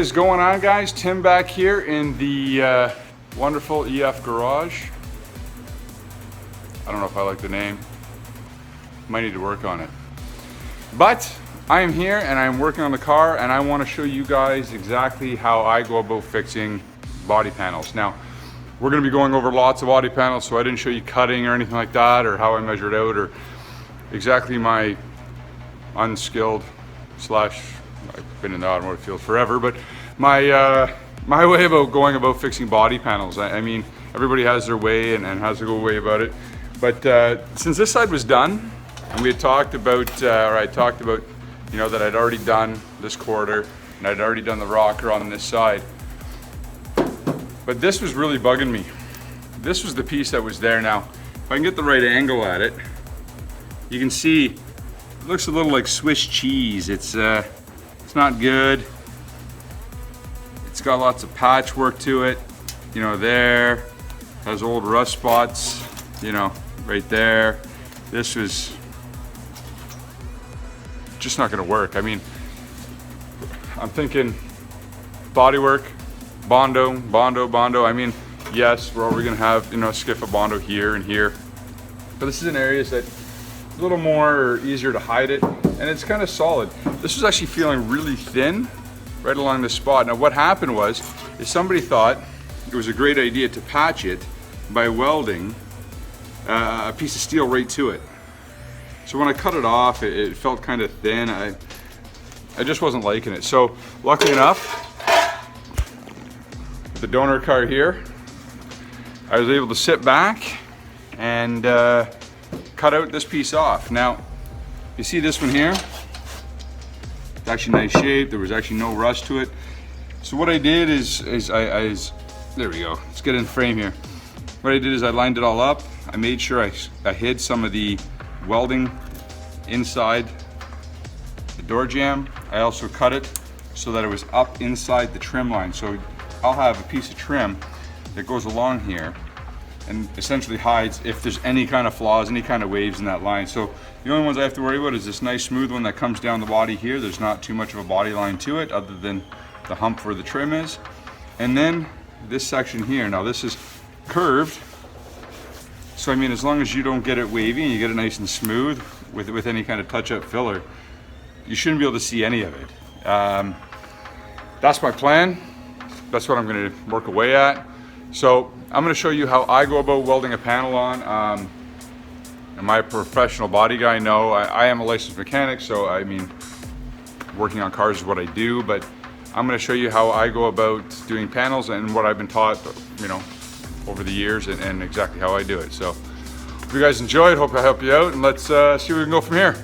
is going on, guys? Tim back here in the wonderful EF garage. I don't know if I like the name. Might need to work on it. But I am here and I'm working on the car, and I want to show you guys exactly how I go about fixing body panels. Now, we're going to be going over lots of body panels, so I didn't show you cutting or anything like that, or how I measured out, or exactly my unskilled slash, I've been in the automotive field forever, but my my way about going about fixing body panels. I mean, everybody has their way and has their way about it. But since this side was done, and we had talked about, or I talked about, you know, that I'd already done this quarter, and I'd already done the rocker on this side. But this was really bugging me. This was the piece that was there. Now, if I can get the right angle at it, you can see it looks a little like Swiss cheese. It's not good. It's got lots of patchwork to it. You know, there has old rust spots. You know, right there. This was just not going to work. I mean, I'm thinking bodywork, Bondo, Bondo, Bondo. I mean, yes, we're already going to have, you know, a skiff of Bondo here and here, but this is in areas that a little more easier to hide it, and it's kind of solid. This was actually feeling really thin right along this spot. Now, what happened was, is somebody thought it was a great idea to patch it by welding a piece of steel right to it. So when I cut it off, it felt kind of thin. I just wasn't liking it. So luckily enough, the donor car here, I was able to sit back and cut out this piece off. Now, you see this one here? It's actually nice shape. There was actually no rust to it. So what I did is there we go. Let's get in frame here. What I did is I lined it all up. I made sure I hid some of the welding inside the door jamb. I also cut it so that it was up inside the trim line. So I'll have a piece of trim that goes along here and essentially hides if there's any kind of flaws, any kind of waves in that line. So the only ones I have to worry about is this nice smooth one that comes down the body here. There's not too much of a body line to it other than the hump where the trim is. And then this section here, now this is curved. So I mean, as long as you don't get it wavy and you get it nice and smooth with any kind of touch-up filler, you shouldn't be able to see any of it. That's my plan. That's what I'm going to work away at. So I'm going to show you how I go about welding a panel on. Am I a professional body guy? No, I am a licensed mechanic, so I mean, working on cars is what I do, but I'm going to show you how I go about doing panels and what I've been taught, you know, over the years, and exactly how I do it. So if you guys enjoyed, hope I help you out, and let's see where we can go from here.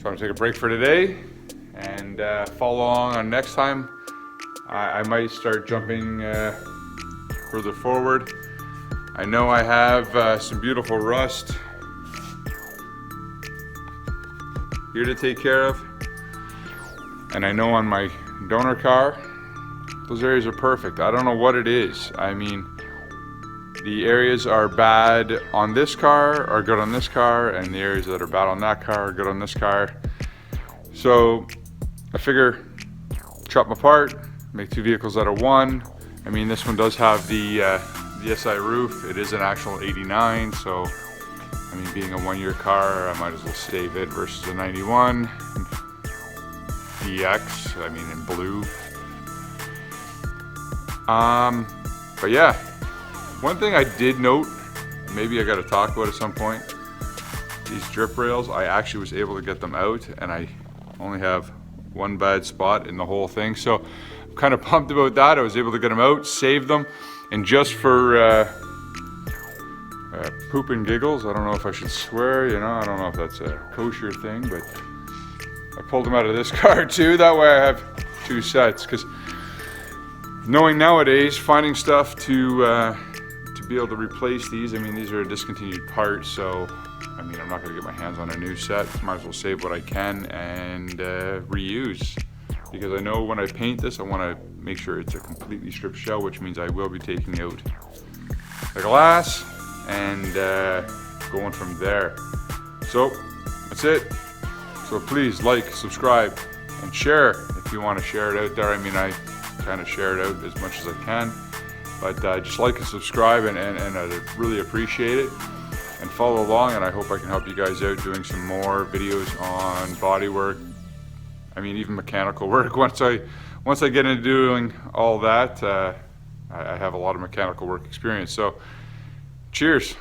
So I'm gonna take a break for today and follow along on next time. I might start jumping further forward. I know I have some beautiful rust here to take care of. And I know on my donor car, those areas are perfect. I don't know what it is. I mean, the areas are bad on this car are good on this car, and the areas that are bad on that car are good on this car. So I figure chop them apart, make two vehicles out of one. I mean, this one does have the SI roof. It is an actual 89, so I mean, being a one-year car, I might as well save it versus a 91 DX, I mean in blue. But yeah, one thing I did note, maybe I got to talk about at some point, these drip rails, I actually was able to get them out, and I only have one bad spot in the whole thing. So I'm kind of pumped about that. I was able to get them out, save them, and just for poop and giggles, I don't know if I should swear, you know, I don't know if that's a kosher thing, but I pulled them out of this car too. That way I have two sets, because knowing nowadays, finding stuff to be able to replace these, I mean, these are a discontinued part, so I mean, I'm not going to get my hands on a new set. Might as well save what I can and reuse, because I know when I paint this, I want to make sure it's a completely stripped shell, which means I will be taking out the glass and going from there. So that's it. So please like, subscribe, and share if you want to share it out there. I mean, I kind of share it out as much as I can, but just like and subscribe, and I really appreciate it. And follow along, and I hope I can help you guys out doing some more videos on body work. I mean, even mechanical work. Once I get into doing all that, I have a lot of mechanical work experience. So cheers.